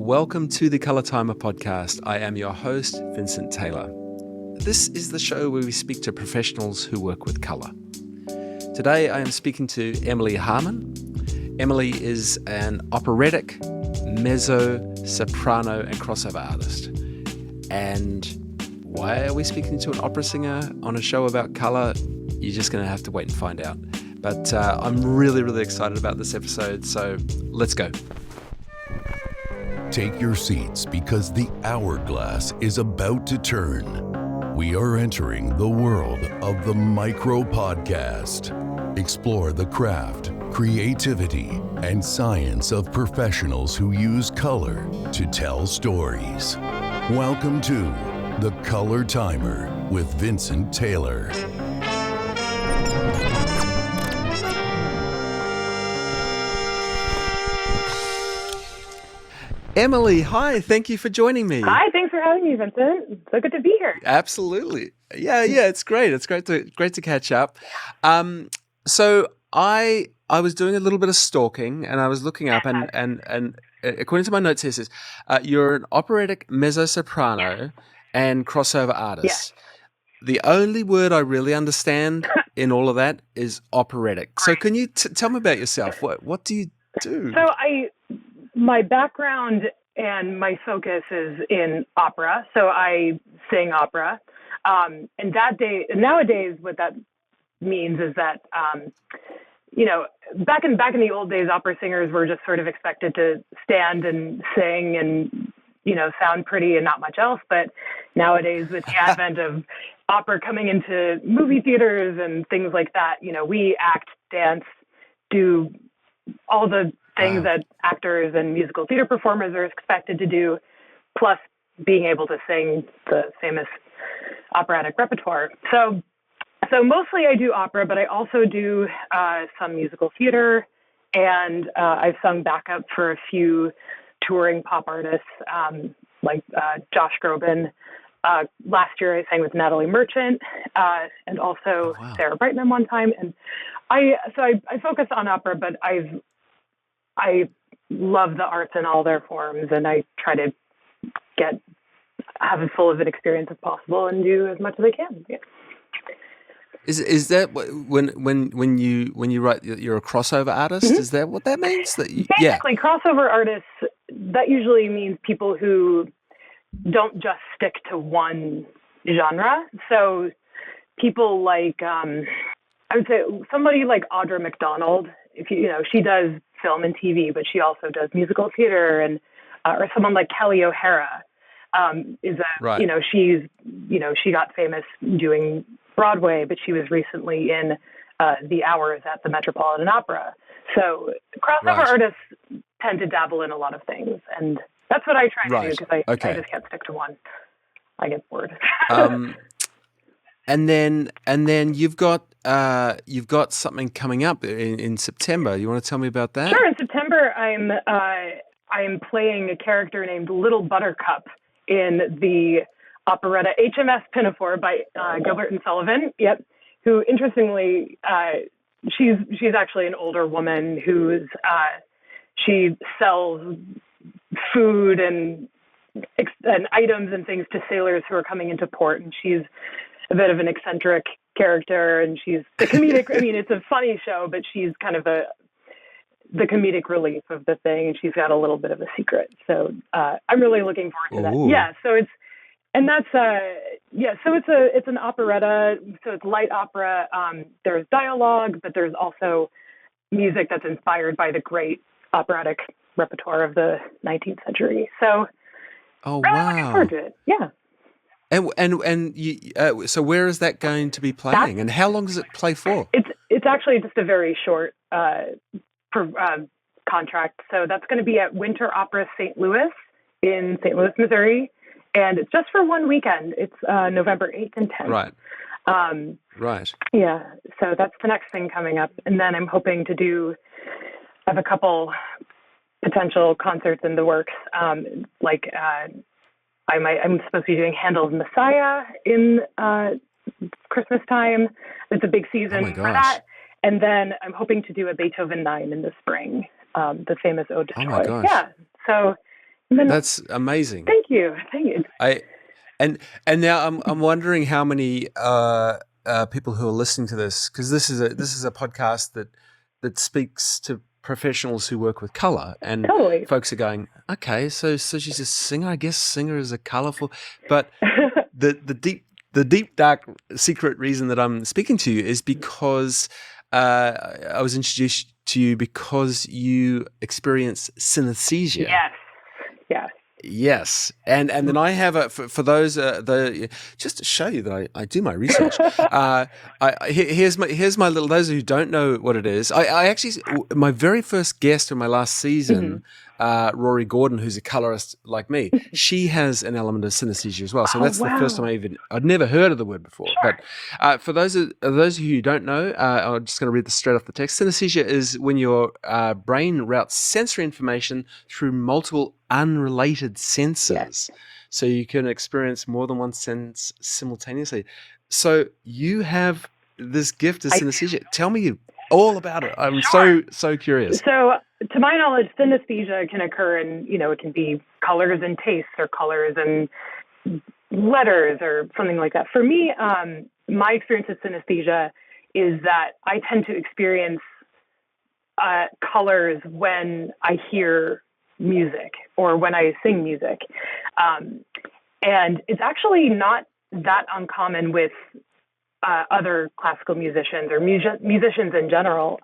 Welcome to the Color Timer podcast. I am your host, Vincent Taylor. This is the show where we speak to professionals who work with color. Today I am speaking to Emily Harmon. Emily is an operatic, mezzo, soprano, and crossover artist. And why are we speaking to an opera singer on a show about color? You're just going to have to wait and find out. But I'm really excited about this episode, so let's go. Take your seats because the hourglass is about to turn. We are entering the world of the micro podcast. Explore the craft, creativity, and science of professionals who use color to tell stories. Welcome to The Color Timer with Vincent Taylor. Emily, hi, thank you for joining me. Hi, thanks for having me, Vincent. It's so good to be here. Absolutely. Yeah, it's great. It's great to catch up. So I was doing a little bit of stalking and I was looking up and according to my notes here it says you're an operatic mezzo soprano and crossover artist. Yeah. The only word I really understand in all of that is operatic. So can you tell me about yourself? What do you do? So my background and my focus is in opera. So I sing opera. And nowadays, what that means is that, back in the old days, opera singers were just sort of expected to stand and sing and, sound pretty and not much else. But nowadays, with the advent of opera coming into movie theaters and things like that, we act, dance, do all the things that actors and musical theater performers are expected to do, plus being able to sing the famous operatic repertoire. So mostly I do opera, but I also do some musical theater, and I've sung backup for a few touring pop artists like Josh Groban. Last year I sang with Natalie Merchant and also Sarah Brightman one time. And I focus on opera, but I love the arts in all their forms, and I try to have as full of an experience as possible and do as much as I can. Yeah. Is that when you write you're a crossover artist? Mm-hmm. Is that what that means? Basically, crossover artists, that usually means people who don't just stick to one genre. So people like I would say somebody like Audra McDonald. She does film and TV, but she also does musical theater, and or someone like Kelly O'Hara she got famous doing Broadway, but she was recently in The Hours at the Metropolitan Opera. So crossover artists tend to dabble in a lot of things, and that's what I try to do because I just can't stick to one. I get bored. And then you've got something coming up in September. You want to tell me about that? Sure. In September, I'm playing a character named Little Buttercup in the operetta HMS Pinafore by Gilbert and Sullivan. Yep. Who, interestingly, she's actually an older woman who's she sells food and items and things to sailors who are coming into port, and she's a bit of an eccentric character, and she's the comedic. I mean, it's a funny show, but she's kind of the comedic relief of the thing, and she's got a little bit of a secret. So I'm really looking forward to that. Yeah. So it's an operetta. So it's light opera. There's dialogue, but there's also music that's inspired by the great operatic repertoire of the 19th century. So really looking forward to it. Yeah. And you, so where is that going to be playing, and how long does it play for? It's actually just a very short contract. So that's going to be at Winter Opera St. Louis in St. Louis, Missouri, and it's just for one weekend. It's November 8th and 10th. Right. Right. Yeah. So that's the next thing coming up, and then I'm hoping to have a couple potential concerts in the works, I'm supposed to be doing Handel's Messiah in Christmas time. It's a big season for that. And then I'm hoping to do a Beethoven 9 in the spring, the famous Ode to Troy. My gosh. Yeah. So That's amazing. Thank you. Thank you. I and now I'm wondering how many people who are listening to this, because this is a podcast that speaks to professionals who work with color, and Totally. folks are going, okay, so she's a singer. I guess singers are colorful, but the deep dark secret reason that I'm speaking to you is because I was introduced to you because you experience synesthesia. Yes. Yes. Yes, and then I have for those just to show you that I do my research. Here's my little, those who don't know what it is. I actually, my very first guest in my last season, Rory Gordon, who's a colorist like me, she has an element of synesthesia as well. So that's the first time I'd never heard of the word before. Sure. But for those of you who don't know, I'm just going to read this straight off the text. Synesthesia is when your brain routes sensory information through multiple unrelated senses. Yes. So you can experience more than one sense simultaneously. So you have this gift of synesthesia. Tell me all about it. I'm so curious. So to my knowledge, synesthesia can occur in, it can be colors and tastes, or colors and letters, or something like that. For me, my experience with synesthesia is that I tend to experience colors when I hear music or when I sing music. And it's actually not that uncommon with other classical musicians or musicians in general.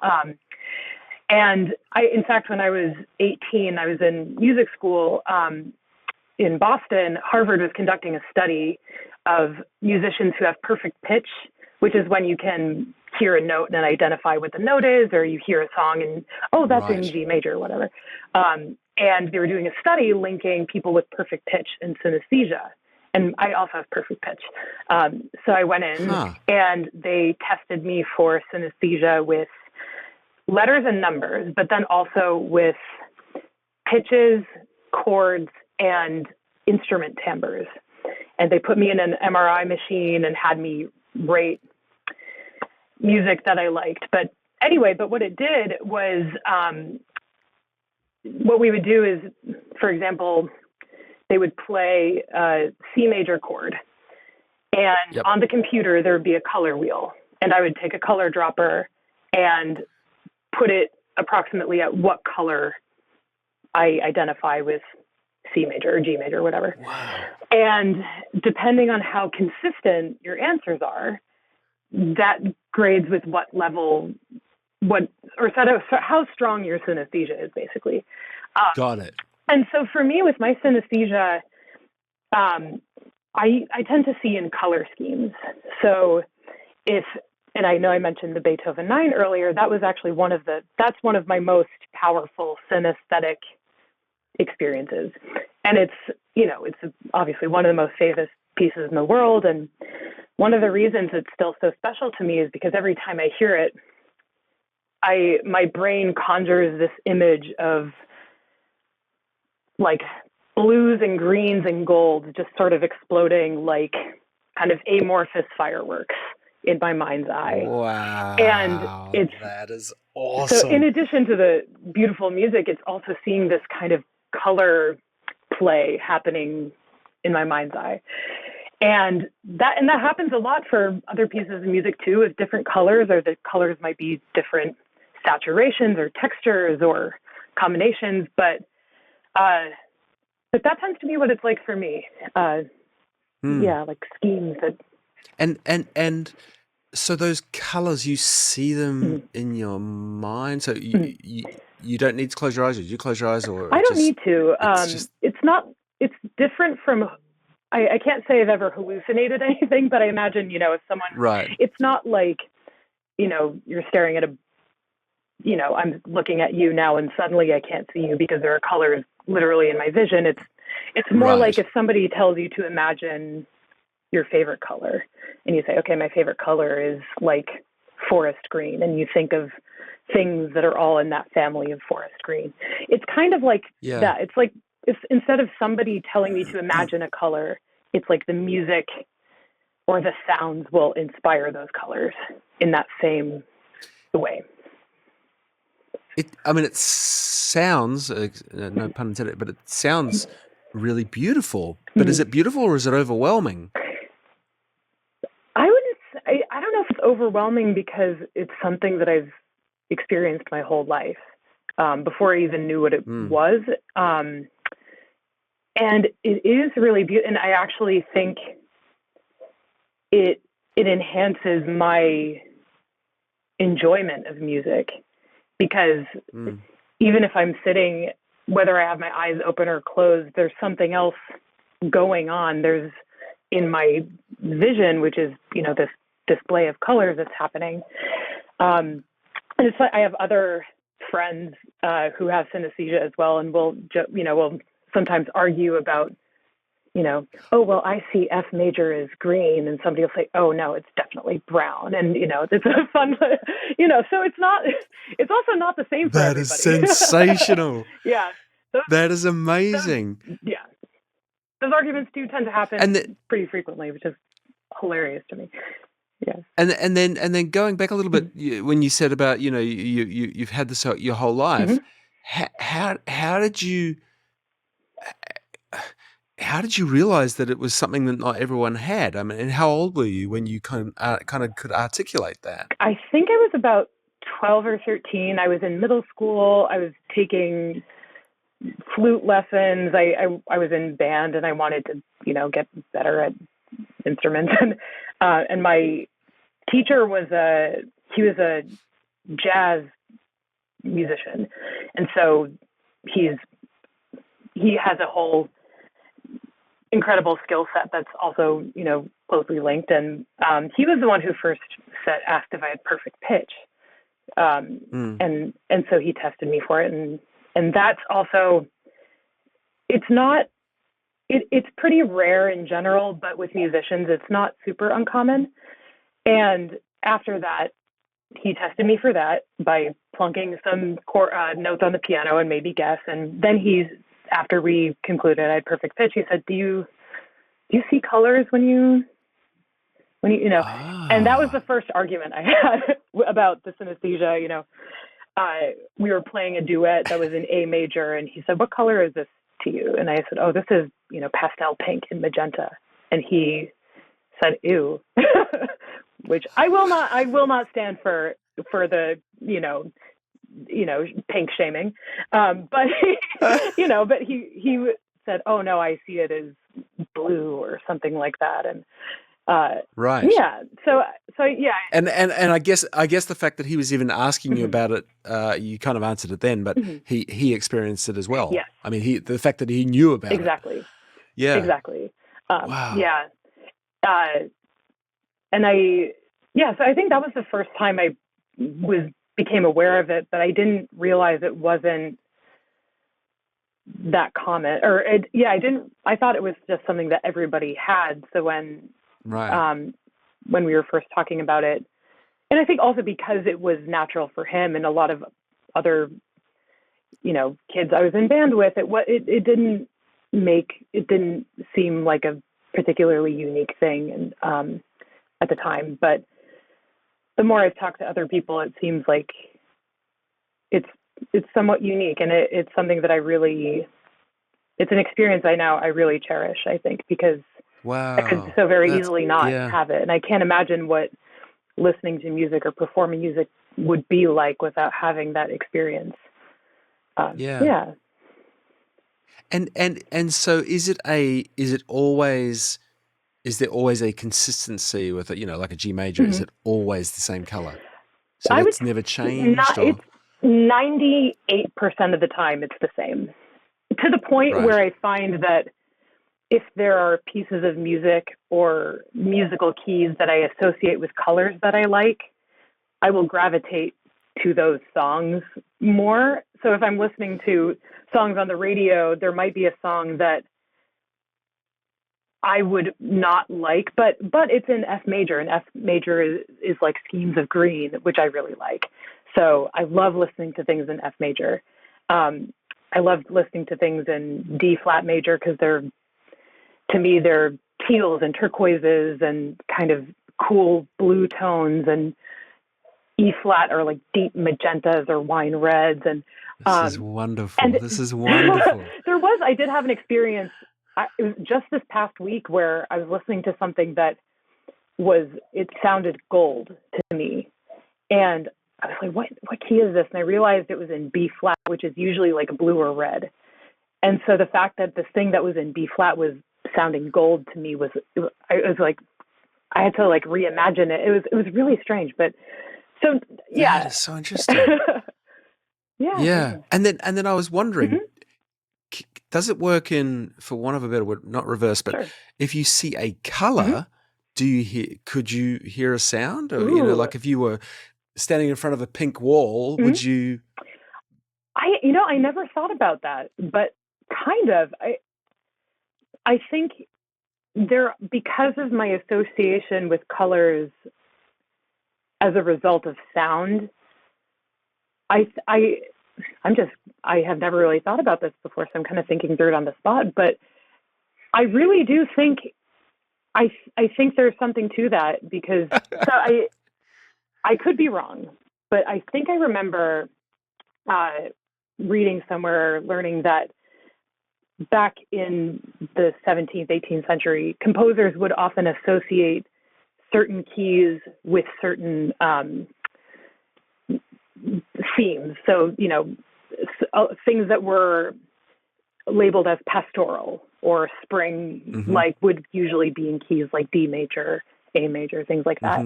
And in fact, when I was 18, I was in music school in Boston. Harvard was conducting a study of musicians who have perfect pitch, which is when you can hear a note and identify what the note is, or you hear a song and, oh, that's in G major or whatever. And they were doing a study linking people with perfect pitch and synesthesia. And I also have perfect pitch. So I went in and they tested me for synesthesia with letters and numbers, but then also with pitches, chords, and instrument timbres. And they put me in an MRI machine and had me rate music that I liked. But anyway, what it did was, what we would do is, for example, they would play a C major chord, and on the computer there would be a color wheel, and I would take a color dropper and put it approximately at what color I identify with C major or G major or whatever. Wow. And depending on how consistent your answers are, that grades with what level, how strong your synesthesia is, basically. Got it. And so for me, with my synesthesia, I tend to see in color schemes. So and I know I mentioned the Beethoven 9 earlier, that was actually that's one of my most powerful synesthetic experiences. And it's obviously one of the most famous pieces in the world. And one of the reasons it's still so special to me is because every time I hear it, my brain conjures this image of like blues and greens and golds just sort of exploding like kind of amorphous fireworks in my mind's eye. Wow. And that is awesome. So in addition to the beautiful music, it's also seeing this kind of color play happening in my mind's eye. And that happens a lot for other pieces of music too, with different colors, or the colors might be different saturations or textures or combinations, but that tends to be what it's like for me. Yeah, like schemes that. And so those colors, you see them in your mind. So you don't need to close your eyes. Or do you close your eyes, or I don't need to. It's different from. I can't say I've ever hallucinated anything, but I imagine if someone. It's not like you're staring at I'm looking at you now and suddenly I can't see you because there are colors literally in my vision. It's more like if somebody tells you to imagine your favorite color and you say, okay, my favorite color is like forest green, and you think of things that are all in that family of forest green. It's kind of like that. It's like if instead of somebody telling me to imagine a color, it's like the music or the sounds will inspire those colors in that same way. I mean, it sounds, no pun intended, but it sounds really beautiful. But is it beautiful or is it overwhelming? I wouldn't say, I don't know if it's overwhelming because it's something that I've experienced my whole life before I even knew what it was. And it is really beautiful. And I actually think it enhances my enjoyment of music because even if I'm sitting, whether I have my eyes open or closed, there's something else going on. There's in my vision, which is, this display of colors that's happening. And it's like I have other friends who have synesthesia as well, and we'll sometimes argue about, oh, well, I see F major is green, and somebody will say, oh, no, it's definitely brown. And, it's a fun, so it's also not the same for That everybody. is sensational. Yeah. That is amazing. Those arguments do tend to happen pretty frequently, which is hilarious to me. Yeah. And then going back a little bit, when you said about, you've had this your whole life, how did you realize that it was something that not everyone had? I mean, and how old were you when you kind of could articulate that? I think I was about 12 or 13. I was in middle school. I was taking flute lessons. I was in band, and I wanted to, get better at instruments. And my teacher was a jazz musician, and so he has a whole incredible skill set that's also, closely linked. And he was the one who first asked if I had perfect pitch. And so he tested me for it. And that's also, it's pretty rare in general, but with musicians, it's not super uncommon. And after that, he tested me for that by plunking some notes on the piano and maybe guess. And then after we concluded I had perfect pitch, he said, do you see colors when you and that was the first argument I had about the synesthesia. We were playing a duet that was in A major, and he said, what color is this to you? And I said, oh, this is, pastel pink and magenta. And he said, ew, which I will not stand for the, pink shaming. But he said, oh no, I see it as blue or something like that. And right. Yeah. So yeah. And I guess the fact that he was even asking you about it, you kind of answered it then, but he experienced it as well. Yes. I mean, the fact that he knew about exactly. it. Yeah. Exactly. Wow. Yeah. So I think that was the first time I became aware of it, but I didn't realize it wasn't that common, I thought it was just something that everybody had. So when we were first talking about it, and I think also because it was natural for him and a lot of other, kids I was in band with, it didn't seem like a particularly unique thing and at the time. But the more I've talked to other people, it seems like it's somewhat unique, and it's something that it's an experience I really cherish, I think, because I could so very easily not have it. And I can't imagine what listening to music or performing music would be like without having that experience. Yeah. And so is there always a consistency with it, like a G major? Is it always the same color? So it's never changed? It's 98% of the time it's the same. To the point where I find that if there are pieces of music or musical keys that I associate with colors that I like, I will gravitate to those songs more. So if I'm listening to songs on the radio, there might be a song that I would not like, but it's in F major, and F major is like schemes of green, which I really like. So I love listening to things in F major. I love listening to things in D flat major because they're teals and turquoises and kind of cool blue tones. And E flat or like deep magentas or wine reds. And This is wonderful. and This is wonderful. I did have an experience. It was just this past week where I was listening to something that it sounded gold to me. And I was like, what key is this? And I realized it was in B flat, which is usually like blue or red. And so the fact that this thing that was in B flat was sounding gold to me it was like, I had to like reimagine it. It was really strange, but so, yeah. That is so interesting. Yeah. Yeah. And then I was wondering, Mm-hmm. does it work in, for want of a better word, not reverse, but Sure. if you see a color, could you hear a sound? Or, Ooh. like if you were standing in front of a pink wall, would you? I never thought about that, but kind of. I think because of my association with colors as a result of sound, I have never really thought about this before, so I'm kind of thinking through it on the spot, but I really do think I think there's something to that, because so I could be wrong, but I think I remember reading somewhere, learning that back in the 17th, 18th century, composers would often associate certain keys with certain themes. So, things that were labeled as pastoral or spring-like would usually be in keys like D major, A major, things like that.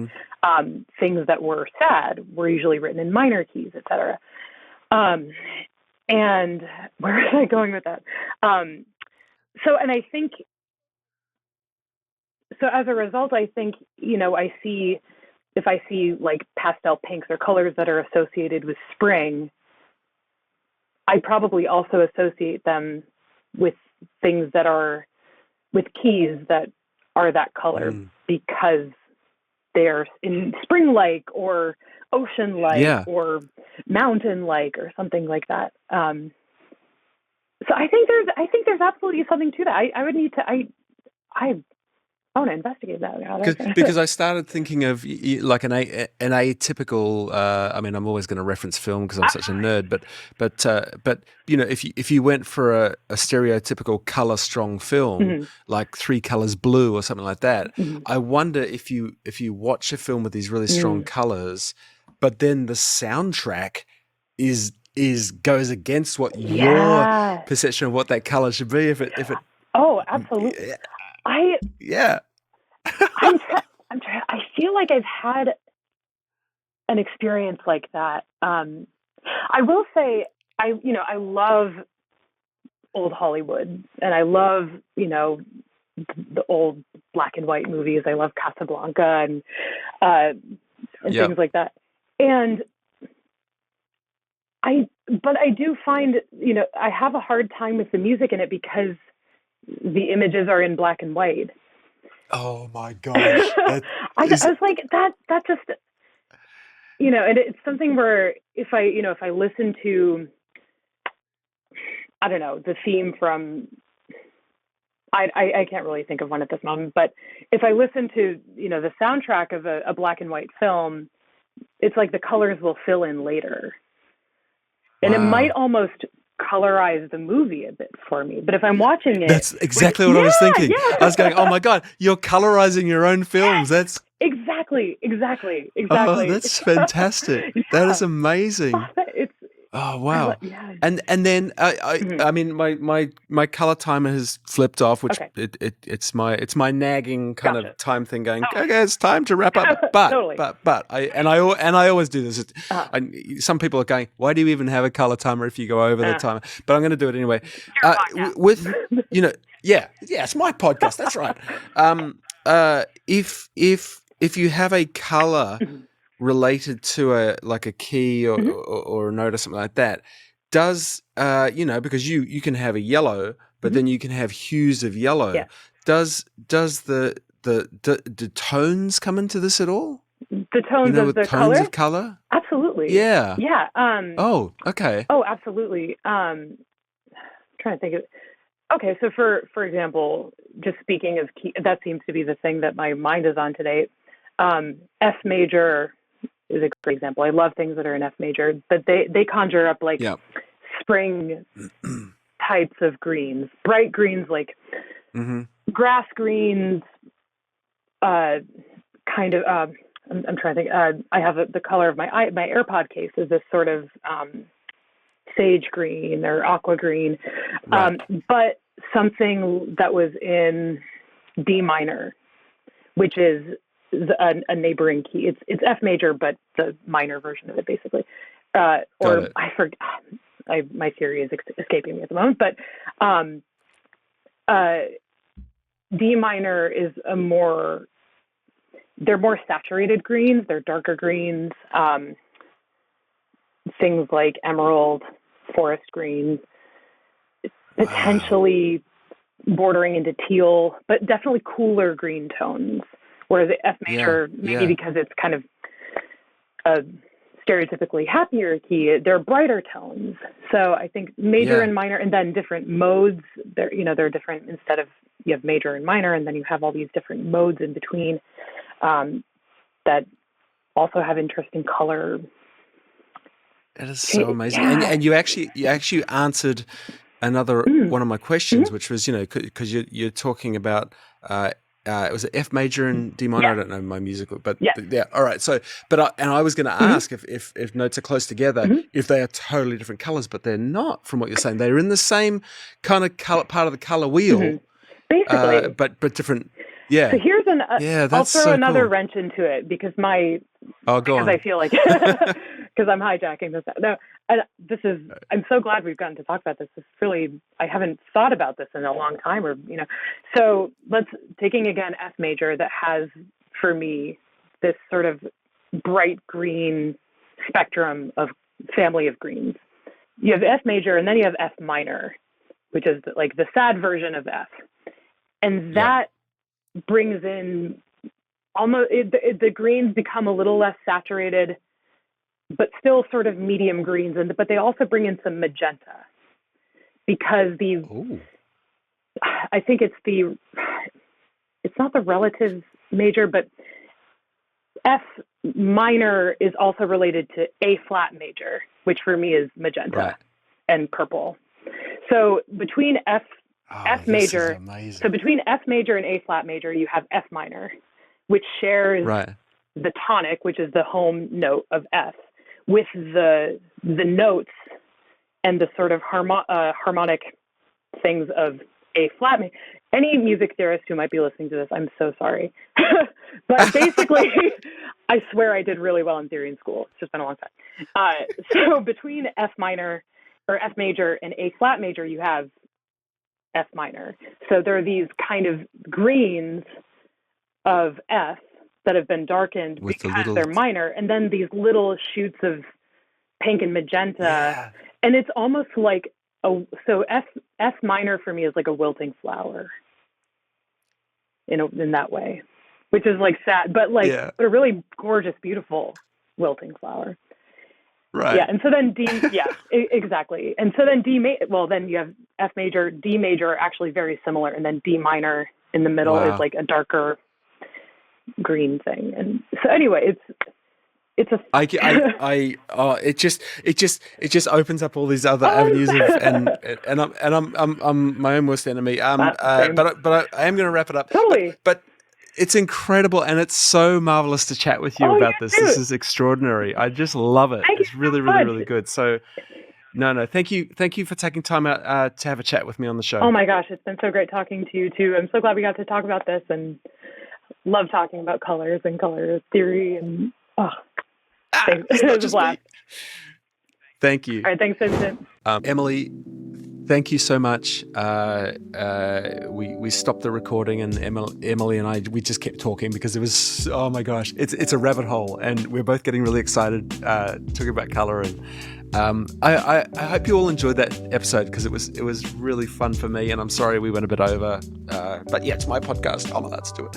Things that were sad were usually written in minor keys, etc. And where was I going with that? And I think, so as a result, I think, if I see like pastel pinks or colors that are associated with spring, I probably also associate them with things that are, with keys that are that color, because they're in spring-like or ocean-like or mountain-like or something like that. So I think there's absolutely something to that. I would need to, I want to investigate that now. Because I started thinking of like an atypical. I mean, I'm always going to reference film because I'm such a nerd. But if you went for a stereotypical color strong film, like Three Colors Blue or something like that, I wonder if you watch a film with these really strong colors, but then the soundtrack goes against what your perception of what that color should be. If it oh, absolutely. I feel like I've had an experience like that. I will say, I love old Hollywood, and I love, the old black and white movies. I love Casablanca and things like that. And but I do find, I have a hard time with the music in it because the images are in black and white. Oh my gosh. I was like, that just, and it's something where if I listen to, I don't know, the theme from, I can't really think of one at this moment, but if I listen to, the soundtrack of a black and white film, it's like the colors will fill in later. And it might almost colorize the movie a bit for me. But if I'm watching it... That's exactly what I was thinking. I was going, oh my God, you're colorizing your own films. That's... Exactly. Oh, that's fantastic. That is amazing. Oh wow! And then I mean my color timer has flipped off, which it's my nagging kind of time thing going. Okay, it's time to wrap up. But I always do this. Some people are going, why do you even have a color timer if you go over the timer? But I'm going to do it anyway. With it's my podcast. That's right. If you have a color related to a key or a note or something like that, does because you can have a yellow, but then you can have hues of yellow. Yeah. Does the tones come into this at all? The tones of the tones of color? Absolutely. Yeah. Yeah. Oh, okay. Oh, absolutely. Trying to think of. Okay, so for example, just speaking of key, that seems to be the thing that my mind is on today. F major is a great example. I love things that are in F major, but they conjure up like Yeah. spring types of greens, bright greens, like grass greens, kind of, I'm trying to think, I have the color of my AirPod case is this sort of sage green or aqua green, Right. but something that was in D minor, which is a neighboring key. It's F major, but the minor version of it, basically. Got Or it. I forget. My theory is escaping me at the moment, but D minor is they're more saturated greens. They're darker greens. Things like emerald, forest green, potentially bordering into teal, but definitely cooler green tones. Whereas the F major, maybe because it's kind of a stereotypically happier key, they're brighter tones. So I think major and minor, and then different modes. They're different. Instead of you have major and minor, and then you have all these different modes in between that also have interesting color. It is so amazing, and you actually answered another one of my questions, which was because you're talking about it was an F major and D minor. I don't know my musical, but yeah. All right. So, I was going to ask if notes are close together, if they are totally different colors, but they're not. From what you're saying, they're in the same kind of color part of the color wheel, basically, but different. Yeah. So here's I'll throw another cool. wrench into it because go on. I feel like because I'm hijacking this. No, I'm so glad we've gotten to talk about this. It's really, I haven't thought about this in a long time, So taking again F major that has for me this sort of bright green spectrum of family of greens. You have F major and then you have F minor, which is like the sad version of F, and that brings in almost the greens become a little less saturated, but still sort of medium greens, but they also bring in some magenta because I think it's not the relative major, but F minor is also related to A flat major, which for me is magenta and purple. So between F major, so between F major and A flat major, you have F minor, which shares the tonic, which is the home note of F, with the notes and the sort of harmonic things of A flat. Any music theorist who might be listening to this, I'm so sorry. But basically, I swear I did really well in theory in school. It's just been a long time. So between F minor or F major and A flat major, you have F minor. So there are these kind of greens of F that have been darkened with because they're minor, and then these little shoots of pink and magenta, and it's almost like so F minor for me is like a wilting flower in that way, which is like sad, but like a really gorgeous, beautiful wilting flower. Right. Yeah, and so then D, exactly. And so then then you have F major, D major are actually very similar, and then D minor in the middle is like a darker green thing. And so anyway, it's it just opens up all these other avenues and I'm my own worst enemy. But I am going to wrap it up. Totally. But it's incredible, and it's so marvelous to chat with you about this. Too. This is extraordinary. I just love it. It's really, really, really good. So, no, thank you for taking time out to have a chat with me on the show. Oh my gosh, it's been so great talking to you too. I'm so glad we got to talk about this, and love talking about colors and color theory, and it was a blast. Thank you. All right, thanks, Vincent. Emily, thank you so much. We stopped the recording, and Emily and I, we just kept talking because it was, oh my gosh, it's a rabbit hole, and we're both getting really excited talking about color. And I hope you all enjoyed that episode because it was really fun for me, and I'm sorry we went a bit over, but yeah, it's my podcast. I'm allowed to do it.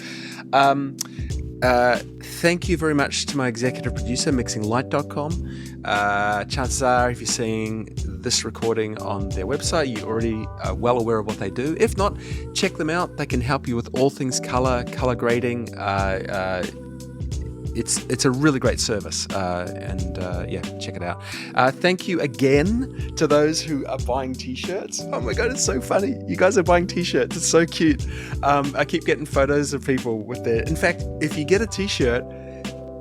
Thank you very much to my executive producer, MixingLight.com. Chances are, if you're seeing this recording on their website, you're already well aware of what they do. If not, check them out. They can help you with all things color grading, it's a really great service, and check it out. Thank you again to those who are buying t-shirts. Oh my god, it's so funny. You guys are buying t-shirts. It's so cute. I keep getting photos of people with their. In fact, if you get a t-shirt,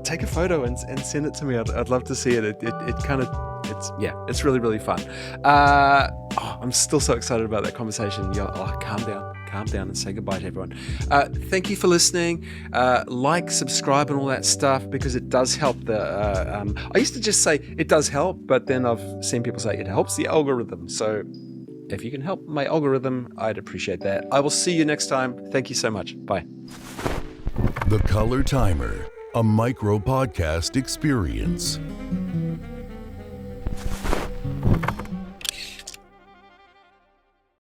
take a photo and send it to me. I'd love to see it. It's really, really fun. I'm still so excited about that conversation. Calm down and say goodbye to everyone. Thank you for listening. Like, subscribe and all that stuff, because it does help I used to just say it does help, but then I've seen people say it helps the algorithm. So if you can help my algorithm, I'd appreciate that. I will see you next time. Thank you so much. Bye. The Color Timer, a micro podcast experience.